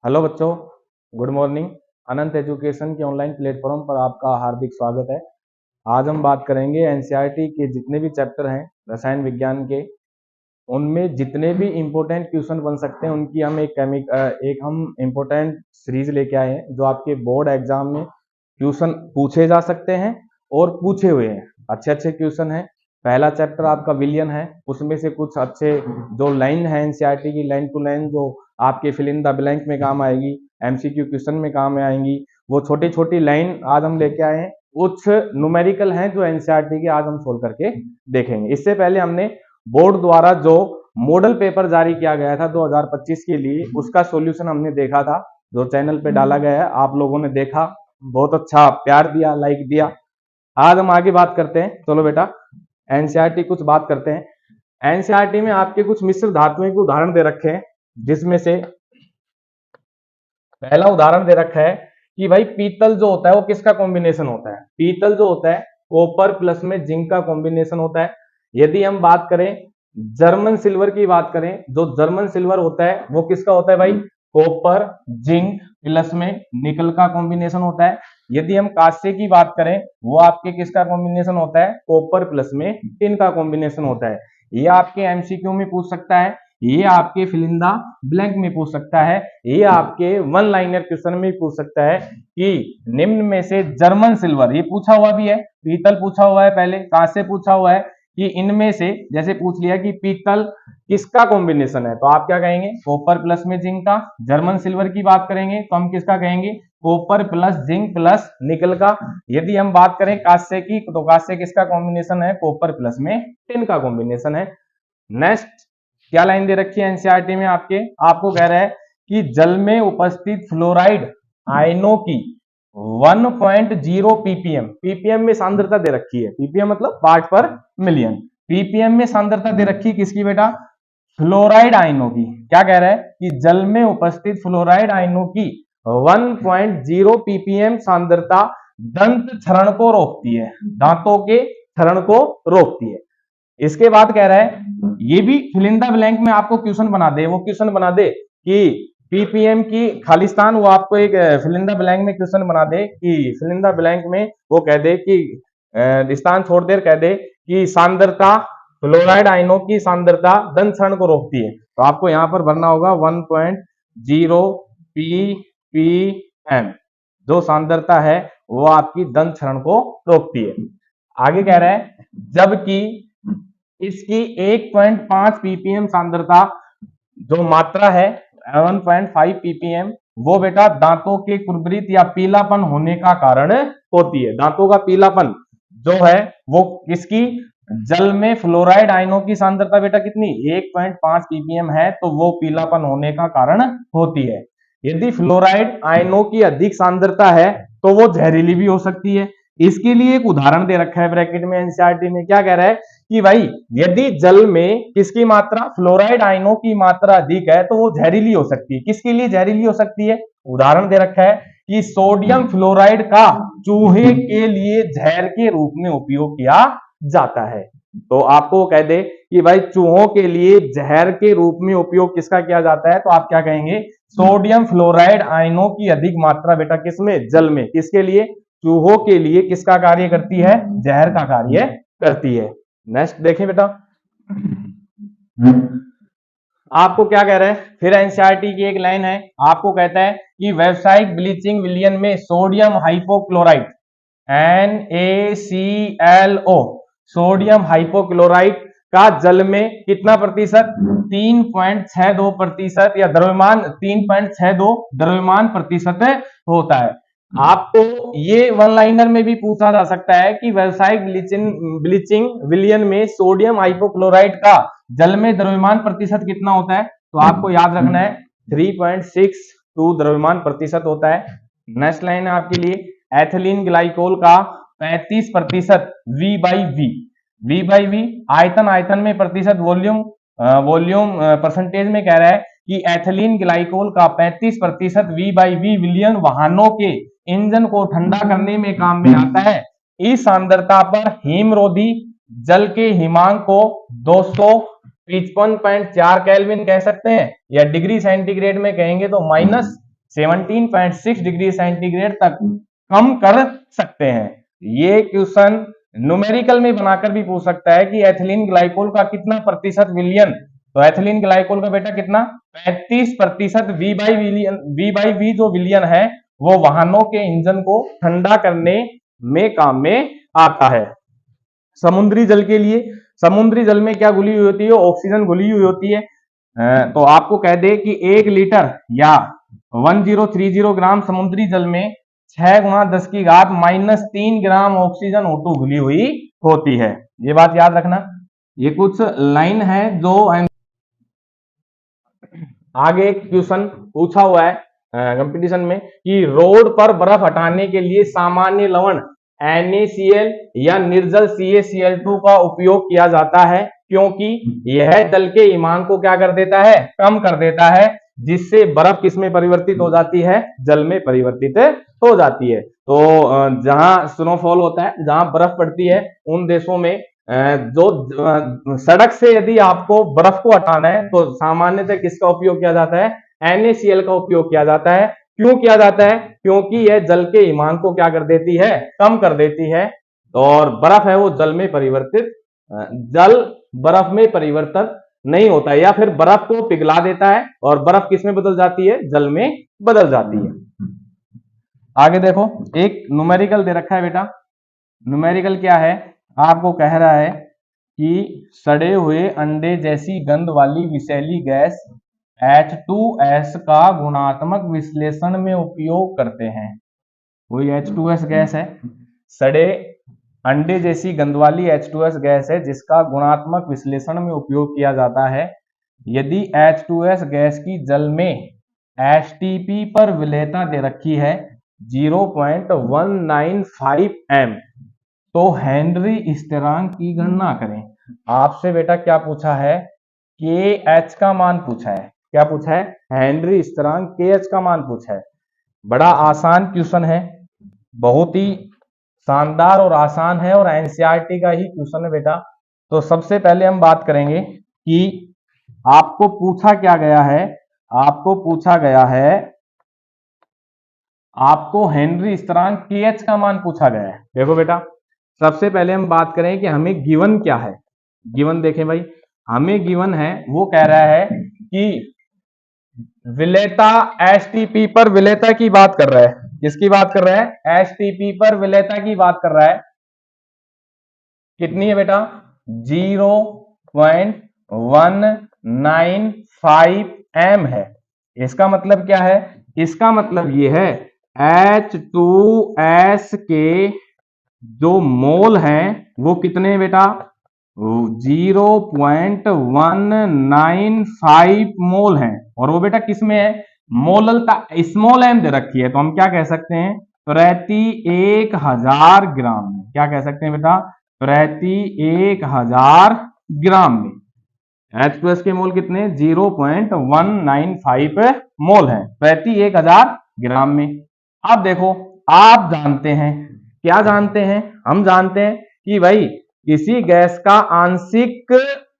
Hello बच्चों, good morning. अनंत education के online platform पर आपका हार्दिक स्वागत है। आज हम बात करेंगे एनसीईआरटी के जितने भी चैप्टर हैं रसायन विज्ञान के, उनमें जितने भी इम्पोर्टेंट क्वेश्चन बन सकते हैं उनकी हम एक हम इम्पोर्टेंट सीरीज लेके आए हैं, जो आपके बोर्ड एग्जाम में क्वेश्चन पूछे जा सकते हैं और पूछे हुए हैं। अच्छे अच्छे क्वेश्चन हैं। पहला चैप्टर आपका विलियन है, उसमें से कुछ अच्छे जो लाइन है एनसीईआरटी की लाइन टू लाइन जो आपके फिल इन द ब्लैंक में काम आएगी, एमसीक्यू क्वेश्चन में काम आएंगी, वो छोटी छोटी लाइन आज हम लेके आए हैं। कुछ न्यूमेरिकल हैं जो एनसीईआरटी के आज हम सोल्व करके देखेंगे। इससे पहले हमने बोर्ड द्वारा जो मॉडल पेपर जारी किया गया था 2025 के लिए, उसका सॉल्यूशन हमने देखा था, जो चैनल पे डाला गया है। आप लोगों ने देखा, बहुत अच्छा प्यार दिया, लाइक दिया। आज हम आगे बात करते हैं। चलो बेटा, एनसीईआरटी कुछ बात करते हैं। एनसीईआरटी में आपके कुछ मिश्र धातुओं के उदाहरण दे रखे हैं, जिसमें से पहला उदाहरण दे रखा है कि भाई पीतल जो होता है वो किसका कॉम्बिनेशन होता है। पीतल जो होता है कॉपर प्लस में जिंक का कॉम्बिनेशन होता है। यदि हम बात करें जर्मन सिल्वर की बात करें, जो जर्मन सिल्वर होता है वो किसका होता है भाई, कॉपर जिंक प्लस में निकल का कॉम्बिनेशन होता है। यदि हम कांस्य की बात करें, वो आपके किसका कॉम्बिनेशन होता है, कॉपर प्लस में टिन का कॉम्बिनेशन होता है। ये आपके एमसीक्यू में पूछ सकता है, ये आपके फिल इन द ब्लैंक में पूछ सकता है, ये आपके वन लाइनर क्वेश्चन में पूछ सकता है कि निम्न में से जर्मन सिल्वर, ये पूछा हुआ भी है, पीतल पूछा हुआ है, पहले कांस्य पूछा हुआ है, कि इनमें से जैसे पूछ लिया कि पीतल किसका कॉम्बिनेशन है, तो आप क्या कहेंगे, कॉपर प्लस में जिंक का। जर्मन सिल्वर की बात करेंगे तो हम किसका कहेंगे, कॉपर प्लस जिंक प्लस निकल का। यदि हम बात करें कांस्य की, तो कांस्य किसका कॉम्बिनेशन है, कॉपर प्लस में टिन का कॉम्बिनेशन है। नेक्स्ट क्या लाइन दे रखी है एनसीईआरटी में आपको कह रहा है कि जल में उपस्थित फ्लोराइड आयनों की 1.0 पीपीएम, पीपीएम में सांद्रता दे रखी है, पीपीएम मतलब पार्ट पर मिलियन, पीपीएम में सांद्रता दे रखी है किसकी बेटा, फ्लोराइड आयनों की। क्या कह रहा है कि जल में उपस्थित फ्लोराइड आयनों की 1.0 पीपीएम सांद्रता दंत क्षरण को रोकती है, दांतों के क्षरण को रोकती है। इसके बाद कह रहा है, ये भी फिल इन द ब्लैंक में आपको क्वेश्चन बना दे, वो क्वेश्चन बना दे कि पीपीएम की खालिस्तान, वो आपको एक फिल इन द ब्लैंक में क्वेश्चन बना दे कि फिल इन द ब्लैंक में वो कह दे कि स्थान छोड़ दे, कह दे कि सांद्रता फ्लोराइड आयनों की सांद्रता दंत क्षरण को रोकती है, तो आपको यहां पर भरना होगा 1.0 पीपीएम, जो सांद्रता है वो आपकी दंत क्षरण को रोकती है। आगे कह रहा है, जबकि इसकी 1.5 पीपीएम सांद्रता जो मात्रा है 1.5 पीपीएम, वो बेटा दांतों के कुरबरित या पीलापन होने का कारण होती है। दांतों का पीलापन जो है वो किसकी, जल में फ्लोराइड आयनों की सांद्रता बेटा कितनी, 1.5 पीपीएम है, तो वो पीलापन होने का कारण होती है। यदि फ्लोराइड आयनों की अधिक सांद्रता है तो वो जहरीली भी हो सकती है। इसके लिए एक उदाहरण दे रखा है ब्रैकेट में एनसीईआरटी में। क्या कह रहा है कि भाई यदि जल में किसकी मात्रा, फ्लोराइड आयनों की मात्रा अधिक है तो वो जहरीली हो सकती है। किसके लिए जहरीली हो सकती है, उदाहरण दे रखा है कि सोडियम फ्लोराइड का चूहे के लिए जहर के रूप में उपयोग किया जाता है। तो आपको कह दे कि भाई चूहों के लिए जहर के रूप में उपयोग किसका किया जाता है, तो आप क्या कहेंगे, सोडियम फ्लोराइड आयनों की अधिक मात्रा बेटा किसमें, जल में, किसके लिए, चूहों के लिए किसका कार्य करती है, जहर का कार्य करती है। नेक्स्ट देखें बेटा, आपको क्या कह रहा है, फिर एनसीईआरटी की एक लाइन है, आपको कहता है कि व्यावसायिक ब्लीचिंग विलयन में sodium hypochloride NaClO, sodium hypochloride का जल में कितना प्रतिशत, 3.62% या द्रव्यमान 3.62 द्रव्यमान प्रतिशत होता है। आपको ये वन लाइनर में भी पूछा जा सकता है कि व्यावसायिक ब्लीचिंग विलयन में सोडियम हाइपोक्लोराइड का जल में द्रव्यमान प्रतिशत कितना होता है, तो आपको याद रखना है 3.62 द्रव्यमान प्रतिशत होता है। नेक्स्ट लाइन है आपके लिए, एथिलीन ग्लाइकोल का 35% V/V आयतन में प्रतिशत, वॉल्यूम परसेंटेज में कह रहा है कि एथिलीन ग्लाइकोल का 35% V/V विलियन वाहनों के इंजन को ठंडा करने में काम में आता है। इस सांद्रता पर हिमरोधी जल के हिमांक को 255.4 केल्विन कह सकते हैं, या डिग्री सेंटीग्रेड में कहेंगे तो 17.6 डिग्री सेंटीग्रेड तक कम कर सकते हैं। ये क्वेश्चन न्यूमेरिकल में बनाकर भी पूछ सकता है कि एथिलीन ग्लाइकोल का कितना प्रतिशत विलियन, तो एथिलीन ग्लाइकोल का बेटा कितना 35% वी जो विलियन है वो वाहनों के इंजन को ठंडा करने में काम में आता है। समुद्री जल के लिए, समुद्री जल में क्या घुली हुई होती है, ऑक्सीजन घुली हुई होती है। तो आपको कह दे कि 1 लीटर या 1030 ग्राम समुद्री जल में 6 गुणा 10 की घात -3 ग्राम ऑक्सीजन O2 घुली हुई होती है। ये बात याद रखना। ये कुछ लाइन है जो आगे एक क्वेश्चन पूछा हुआ है कंपटीशन में कि रोड पर बर्फ हटाने के लिए सामान्य लवण NaCl या निर्जल CaCl2 का उपयोग किया जाता है, क्योंकि यह जल के हिमांक को क्या कर देता है, कम कर देता है, जिससे बर्फ किस में परिवर्तित हो जाती है, जल में परिवर्तित हो जाती है। तो जहां स्नोफॉल होता है, जहां बर्फ पड़ती है, उन देशों में जो सड़क से यदि आपको बर्फ को हटाना है तो सामान्यतः किसका उपयोग किया जाता है, NaCl का उपयोग किया जाता है। क्यों किया जाता है, क्योंकि यह जल के हिमांक को क्या कर देती है, कम कर देती है, और बर्फ है वो जल में परिवर्तित, जल बर्फ में परिवर्तित नहीं होता है, या फिर बर्फ को पिघला देता है और बर्फ किस में बदल जाती है, जल में बदल जाती है। आगे देखो, एक न्यूमेरिकल दे रखा है बेटा। न्यूमेरिकल क्या है, आपको कह रहा है कि सड़े हुए अंडे जैसी गंध वाली विषैली गैस H2S का गुणात्मक विश्लेषण में उपयोग करते हैं। वही H2S गैस है, सड़े अंडे जैसी गंध वाली H2S गैस है जिसका गुणात्मक विश्लेषण में उपयोग किया जाता है। यदि H2S गैस की जल में STP पर विलेयता दे रखी है 0.195 m, तो हेनरी स्थिरांक की गणना करें। आपसे बेटा क्या पूछा है, KH का मान पूछा है। क्या पूछा है, हेनरी स्थिरांक KH का मान पूछा है। बड़ा आसान क्वेश्चन है, बहुत ही शानदार और आसान है, और एनसीईआरटी का ही क्वेश्चन है बेटा। तो सबसे पहले हम बात करेंगे कि आपको पूछा क्या गया है, आपको पूछा गया है, आपको हेनरी स्थिरांक KH का मान पूछा गया है। देखो बेटा, सबसे पहले हम बात करें कि हमें गिवन क्या है। गिवन देखें भाई, हमें गिवन है, वो कह रहा है कि विलेयता एसटीपी पर विलेयता की बात कर रहा है। किसकी बात कर रहा है, एसटीपी पर विलेयता की बात कर रहा है। कितनी है बेटा, 0.195 m है। इसका मतलब क्या है, इसका मतलब ये है H2S के जो मोल हैं वो कितने हैं बेटा, 0.195 मोल हैं, और वो बेटा किस में है, मोललता स्मॉल m दे रखी है, तो हम क्या कह सकते हैं, प्रति 1000 ग्राम में। क्या कह सकते हैं बेटा, प्रति 1000 ग्राम में। H2S के मोल कितने, 0.195 मोल है प्रति 1000 ग्राम में। अब देखो, आप जानते हैं, क्या जानते हैं, हम जानते हैं कि भाई किसी गैस का आंशिक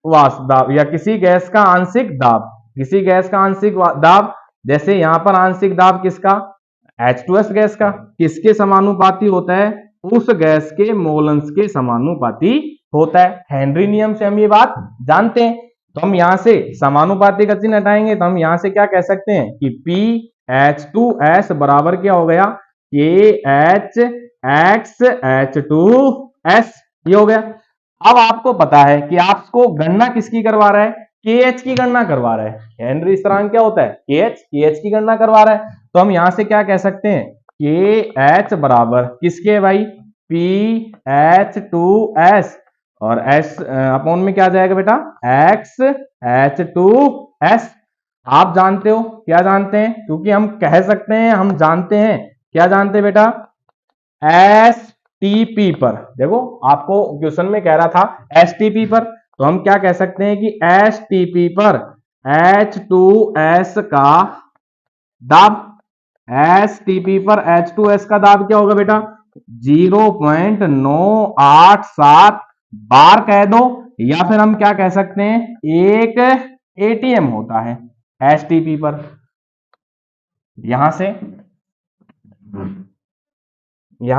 वाष्प दाब या किसी गैस का आंशिक दाब, किसी गैस का आंशिक दाब, जैसे यहां पर आंशिक दाब किसका, H2S गैस का, किसके समानुपाती होता है, उस गैस के मोलंस के समानुपाती होता है। हेनरी नियम से हम ये बात जानते हैं। तो हम यहां से समानुपाती का चिन्ह हटाएंगे तो हम यहां से क्या कह सकते हैं कि PH2S बराबर क्या हो गया, KHXH2S, ये हो गया। अब आपको पता है कि आपको गणना किसकी करवा रहा है, KH की गणना करवा रहा है। हेनरी स्थिरांक क्या होता है, KH की गणना करवा रहा है। तो हम यहां से क्या कह सकते हैं, KH बराबर किसके भाई, PH2S, और S अपॉन में क्या जाएगा बेटा, XH2S। आप जानते हो, क्या जानते हैं, क्योंकि हम कह सकते हैं, हम जानते हैं, क्या जानते हैं बेटा, STP पर। देखो आपको क्वेश्चन में कह रहा था STP पर, तो हम क्या कह सकते हैं कि STP पर H2S का दाब, STP पर H2S का दाब क्या होगा बेटा, 0.987 बार कह दो, या फिर हम क्या कह सकते हैं, 1 ATM होता है STP पर। यहां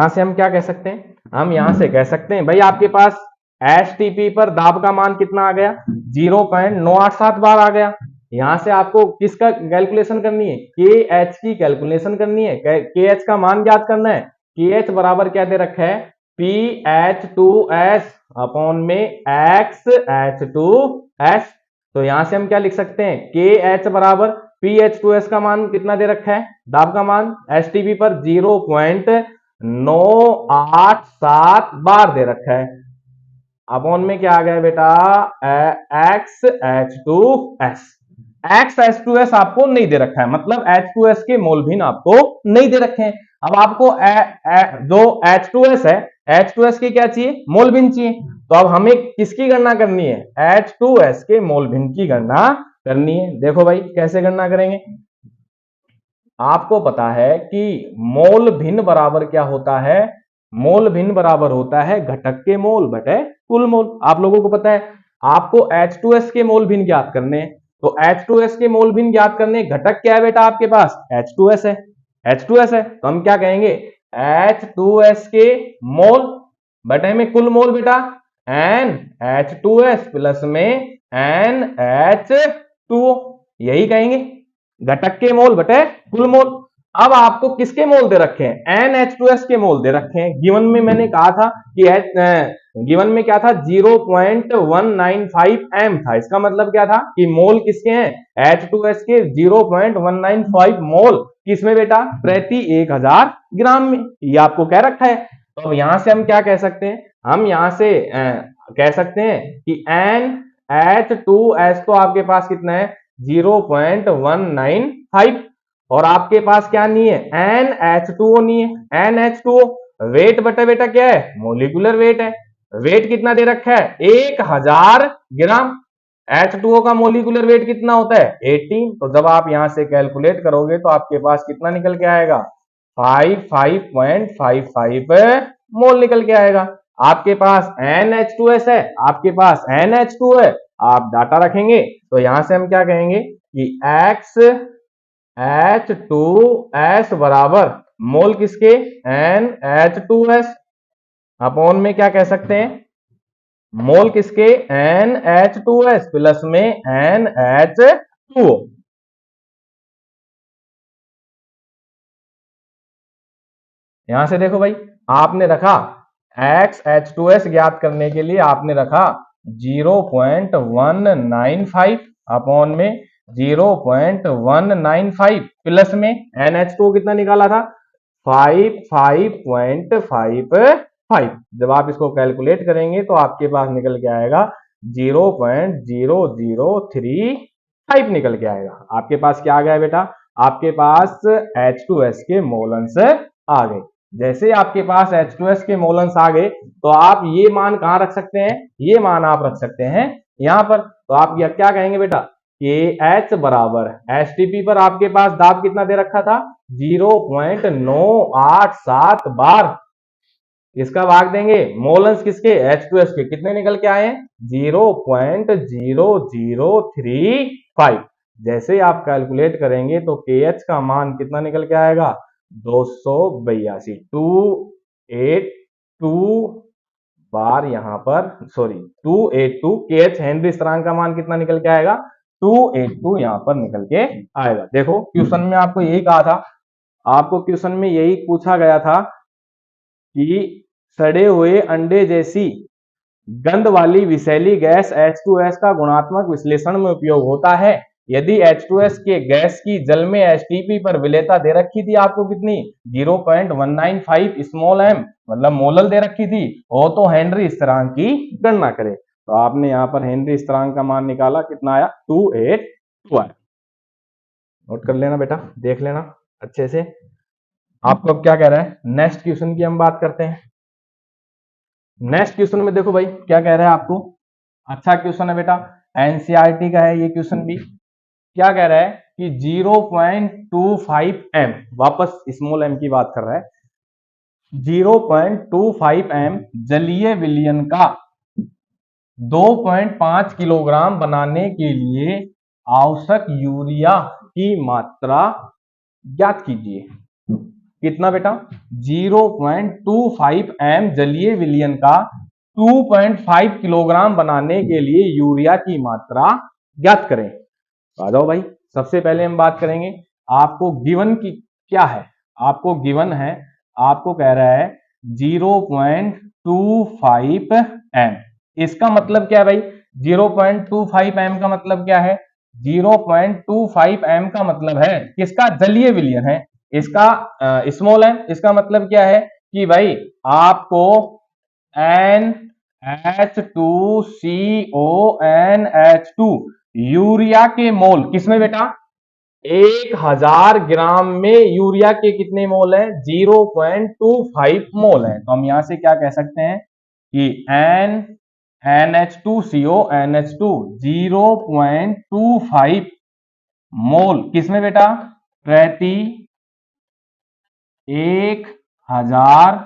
से हम क्या कह सकते हैं, हम यहां से कह सकते हैं भाई आपके पास एचटीपी पर दाब का मान कितना आ गया, 0.987 बार आ गया। यहां से आपको किसका कैलकुलेशन करनी है, के एच की कैलकुलेशन करनी है, के एच का मान ज्ञात करना है। के एच बराबर क्या दे रखा है, P H two S upon में एक्स एच टू एस। तो यहां से हम क्या लिख सकते हैं, के एच बराबर पी एच टू एस का मान कितना दे रखा है, दाब का मान एच टी पी पर 0.987 बार दे रखा है। अपॉन में क्या आ गया बेटा, x H two S. X H two S आपको नहीं दे रखा है, मतलब एच टू एस के मोल भिन्न आपको नहीं दे रखे हैं। अब आपको जो एच टू एस है, एच टू एस की क्या चाहिए, मोल भिन्न चाहिए। तो अब हमें किसकी गणना करनी है, एच टू एस के मोल भिन्न की गणना करनी है। देखो भाई कैसे गणना करेंगे, आपको पता है कि मोल भिन्न बराबर क्या होता है, मोल भिन्न बराबर होता है घटक के मोल बटे कुल मोल। आप लोगों को पता है, आपको H2S के मोल भिन्न ज्ञात करने हैं। तो H2S के मोल भिन्न ज्ञात करने, घटक क्या है बेटा आपके पास, H2S है, H2S है। तो हम क्या कहेंगे, H2S के मोल बटे में कुल मोल बेटा, NH2S प्लस में NH2O, यही कहेंगे घटक के मोल बटे कुल मोल। अब आपको किसके मोल दे रखे हैं, NH2S के मोल दे रखे हैं। गिवन में मैंने कहा था कि गिवन में क्या था, 0.195 m था। इसका मतलब क्या था कि मोल किसके हैं, H2S के 0.195 मोल किसमें बेटा, प्रति 1000 ग्राम में, ये आपको कह रखा है। तो यहां से हम क्या कह सकते हैं, हम यहां से कह सकते हैं कि NH2S तो आपके पास कितना है, 0.195, और आपके पास क्या नहीं है, NH2O नहीं है। NH2O वेट बटा बेटा क्या है, मोलिकुलर वेट है। वेट कितना दे रखा है, 1000 ग्राम। H2O का मोलिकुलर वेट कितना होता है, 18। तो जब आप यहां से कैलकुलेट करोगे तो आपके पास कितना निकल के आएगा, 55.55 मोल निकल के आएगा। आपके पास NH2S है, आपके पास NH2 है, आप डाटा रखेंगे तो यहां से हम क्या कहेंगे कि XH2S बराबर मोल किसके, NH2S अपॉन में क्या कह सकते हैं, मोल किसके, NH2S प्लस में NH2O। यहां से देखो भाई, आपने रखा XH2S ज्ञात करने के लिए आपने रखा 0.195 अपॉन में 0.195 प्लस में NH2 कितना निकाला था, 55.55। जब आप इसको कैलकुलेट करेंगे तो आपके पास निकल के आएगा 0.0035 निकल के आएगा। आपके पास क्या आ गया बेटा, आपके पास H2S के मोल अंश आ गए। जैसे आपके पास H2S के मोल अंश आ गए तो आप ये मान कहां रख सकते हैं, ये मान आप रख सकते हैं यहां पर। तो आप क्या कहेंगे बेटा, कि H बराबर HTP पर आपके पास दाब कितना दे रखा था, 0.987 बार। इसका भाग देंगे मोल अंश किसके, H2S के, कितने निकल के आए, 0.0035। जैसे आप कैलकुलेट करेंगे तो KH का मान कितना निकल के आएगा, 282, 282 बार, यहां पर सॉरी 282 KH हेनरी स्थिरांक का मान कितना निकल के आएगा, 282 यहां पर निकल के आएगा। देखो क्वेश्चन में आपको यही कहा था, आपको क्वेश्चन में यही पूछा गया था कि सड़े हुए अंडे जैसी गंध वाली विषैली गैस H2S का गुणात्मक विश्लेषण में उपयोग होता है। यदि H2S के गैस की जल में HTP पर विलेयता दे रखी थी आपको कितनी, 0.195 स्मॉल m, मतलब मोलल दे रखी थी, हो तो हेनरी स्थिरांक की गणना करें। तो आपने यहाँ पर हेनरी स्थिरांक का मान निकाला, कितना आया, 282 आया। नोट कर लेना बेटा, देख लेना अच्छे से। आपको अब क्या कह रहा है, नेक्स्ट क्वेश्चन की हम बात करते हैं। नेक्स्ट क्वेश्चन में देखो भाई क्या कह रहा है आपको, अच्छा क्वेश्चन है बेटा, एनसीईआरटी का है ये क्वेश्चन भी। क्या कह रहा है कि 0.25 m, वापस स्मॉल m की बात कर रहा है, 0.25 m जलीय विलयन का 2.5 किलोग्राम बनाने के लिए आवश्यक यूरिया की मात्रा ज्ञात कीजिए। कितना बेटा? 0.25 m जलीय विलयन का 2.5 किलोग्राम बनाने के लिए यूरिया की मात्रा ज्ञात करें। आ जाओ भाई, सबसे पहले हम बात करेंगे आपको गिवन की क्या है। आपको गिवन है, आपको कह रहा है 0.25 m। इसका मतलब क्या है भाई? 0.25 m का मतलब क्या है? 0.25 m का मतलब है किसका? जलीय विलयन है। इसका स्मॉल m, इसका मतलब क्या है कि भाई आपको NH2CONH2 यूरिया के मोल किसमें बेटा? 1000 ग्राम में यूरिया के कितने मोल है? 0.25 मोल है। तो हम यहां से क्या कह सकते हैं कि NH2CONH2 0.25 मोल किसमें बेटा? प्रति 1000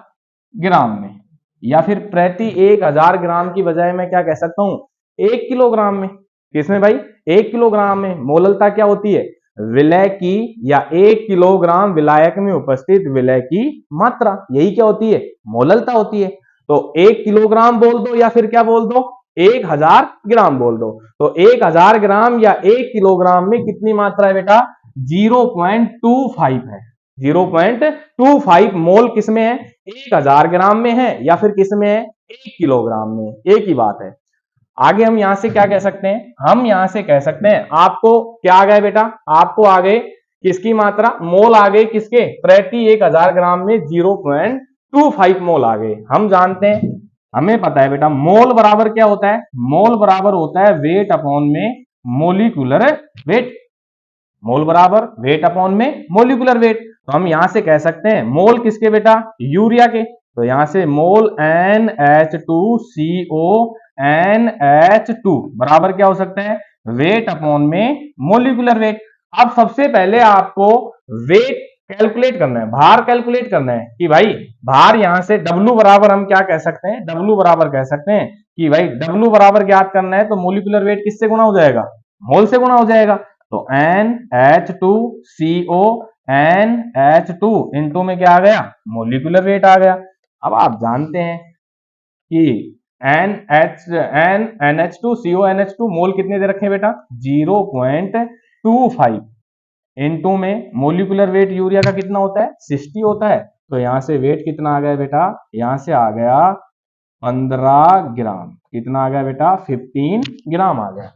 ग्राम में, या फिर प्रति 1000 ग्राम की बजाय मैं क्या कह सकता हूं? 1 किलोग्राम में। किसमें भाई? 1 किलोग्राम में। मोललता क्या होती है? विलय की या 1 किलोग्राम विलायक में उपस्थित विलय की मात्रा, यही क्या होती है? मोललता होती है। तो 1 किलोग्राम बोल दो या फिर क्या बोल दो? 1000 ग्राम बोल दो। तो 1000 ग्राम या 1 किलोग्राम में कितनी मात्रा है बेटा? 0.25 है। 0.25 मोल किसमें है? 1000 ग्राम में है या फिर किसमें है? 1 किलोग्राम में। एक ही बात है। आगे हम यहां से क्या कह सकते हैं? हम यहां से कह सकते हैं आपको क्या आ गए बेटा? आपको आ गए किसकी मात्रा? मोल आ गए किसके? प्रति 1000 ग्राम में 0.25 मोल आ गए। हम जानते हैं, हमें पता है बेटा मोल बराबर क्या होता है? मोल बराबर होता है वेट अपॉन में मोलिकुलर वेट। मोल बराबर वेट अपॉन में मोलिकुलर वेट। तो हम यहां से कह सकते हैं मोल किसके बेटा? यूरिया के। तो यहां से मोल NH2CONH2 बराबर क्या हो सकता है? वेट अपॉन में मोलिकुलर वेट। अब सबसे पहले आपको वेट कैलकुलेट करना है, भार कैलकुलेट करना है कि भाई भार यहां से W बराबर हम क्या कह सकते हैं? W बराबर कह सकते हैं कि भाई W बराबर ज्ञात करना है तो मोलिकुलर वेट किससे गुणा हो जाएगा? मोल से गुणा हो जाएगा। तो NH2CO NH2 इंटू में क्या आ गया? मोलिकुलर वेट आ गया। अब आप जानते हैं कि NH2CONH2 मोल कितने दे रखे हैं बेटा? 0.25 इंटू में मोलिकुलर वेट यूरिया का कितना होता है? 60 होता है। तो यहां से वेट कितना आ गया बेटा? यहां से आ गया 15 ग्राम। कितना आ गया बेटा? 15 ग्राम आ गया।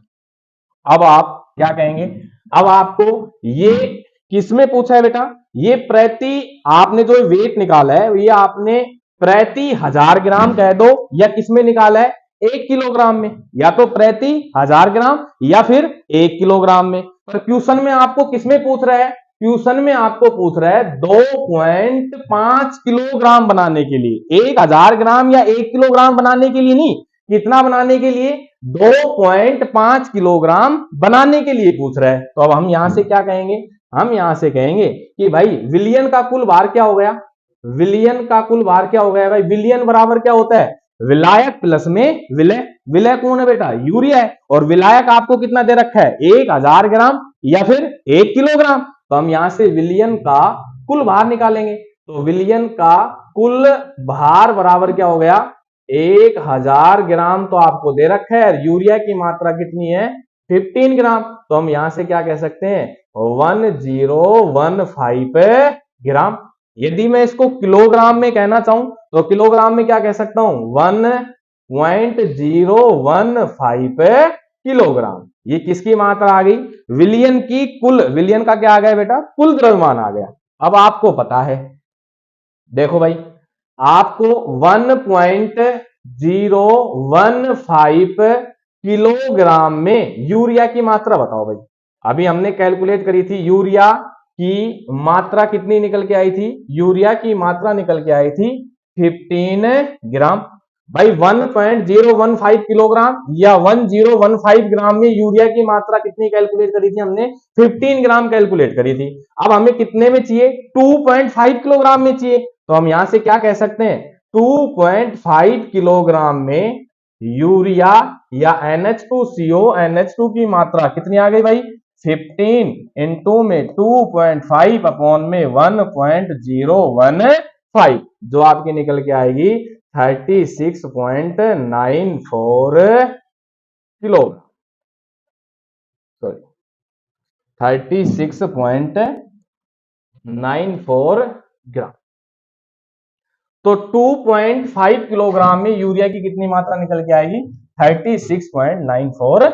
अब आप क्या कहेंगे? अब आपको ये किसमें पूछा है बेटा? ये प्रति, आपने जो वेट निकाला है ये आपने प्रति 1000 ग्राम कह दो या किसमें निकाला है? 1 किलोग्राम में। या तो प्रति 1000 ग्राम या फिर 1 किलोग्राम में। पर क्वेश्चन में आपको किसमें पूछ रहा है? क्वेश्चन में आपको पूछ रहा है 2.5 किलोग्राम बनाने के लिए। 1000 ग्राम या 1 किलोग्राम बनाने के लिए नहीं, कितना बनाने के लिए? 2.5 किलोग्राम बनाने के लिए पूछ रहा है। तो अब हम यहां से क्या कहेंगे? हम यहां से कहेंगे कि भाई विलयन का कुल भार क्या हो गया? विलयन का कुल भार क्या हो गया भाई? विलयन बराबर क्या होता है? विलायक प्लस में विलय। विलय कौन है बेटा? यूरिया है। और विलायक आपको कितना दे रखा है? 1000 ग्राम या फिर 1 किलोग्राम। तो हम यहां से विलयन का कुल भार निकालेंगे। तो विलयन का कुल भार बराबर क्या हो गया? 1000 ग्राम तो आपको दे रखा है। यूरिया की मात्रा कितनी है? 15 ग्राम। तो हम यहां से क्या कह सकते हैं? 1015 ग्राम। यदि मैं इसको किलोग्राम में कहना चाहूं तो किलोग्राम में क्या कह सकता हूं? 1.015 किलोग्राम। ये किसकी मात्रा आ गई? विलयन की कुल। विलयन का क्या आ गया बेटा? कुल द्रव्यमान आ गया। अब आपको पता है, देखो भाई आपको 1.015 किलोग्राम में यूरिया की मात्रा बताओ भाई। अभी हमने कैलकुलेट करी थी, यूरिया की मात्रा कितनी निकल के आई थी? यूरिया की मात्रा निकल के आई थी 15 ग्राम। भाई 1.015 किलोग्राम या 1015 ग्राम में यूरिया की मात्रा कितनी कैलकुलेट करी थी हमने? 15 ग्राम कैलकुलेट करी थी। अब हमें कितने में चाहिए? 2.5 किलोग्राम में चाहिए। तो हम यहां से क्या कह सकते हैं? 2.5 किलोग्राम में यूरिया या NH2CO NH2 की मात्रा कितनी आ गई भाई? 15 इंटू में 2.5 अपॉन में 1.015, जो आपकी निकल के आएगी 36.94 किलोग्राम, सॉरी 36.94 ग्राम। तो 2.5 किलोग्राम में यूरिया की कितनी मात्रा निकल के आएगी? 36.94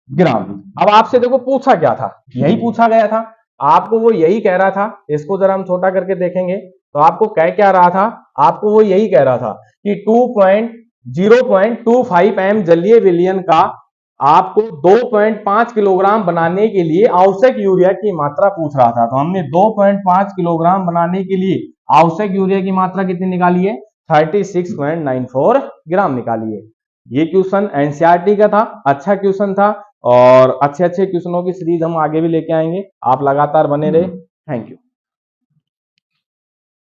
ग्राम। अब आपसे देखो पूछा क्या था, यही पूछा गया था, आपको वो यही कह रहा था। इसको जरा हम छोटा करके देखेंगे तो आपको कह क्या रहा था, आपको वो यही कह रहा था कि 0.25 एम जलीय विलयन का आपको 2.5 किलोग्राम बनाने के लिए आवश्यक यूरिया की मात्रा पूछ रहा था। तो हमने 2.5 किलोग्राम बनाने के लिए आवश्यक यूरिया की मात्रा कितनी निकाली है? 36.94 ग्राम निकाली है। ये क्वेश्चन एनसीईआरटी का था, अच्छा क्वेश्चन था, और अच्छे अच्छे क्वेश्चनों की सीरीज हम आगे भी लेके आएंगे। आप लगातार बने रहे। Thank you.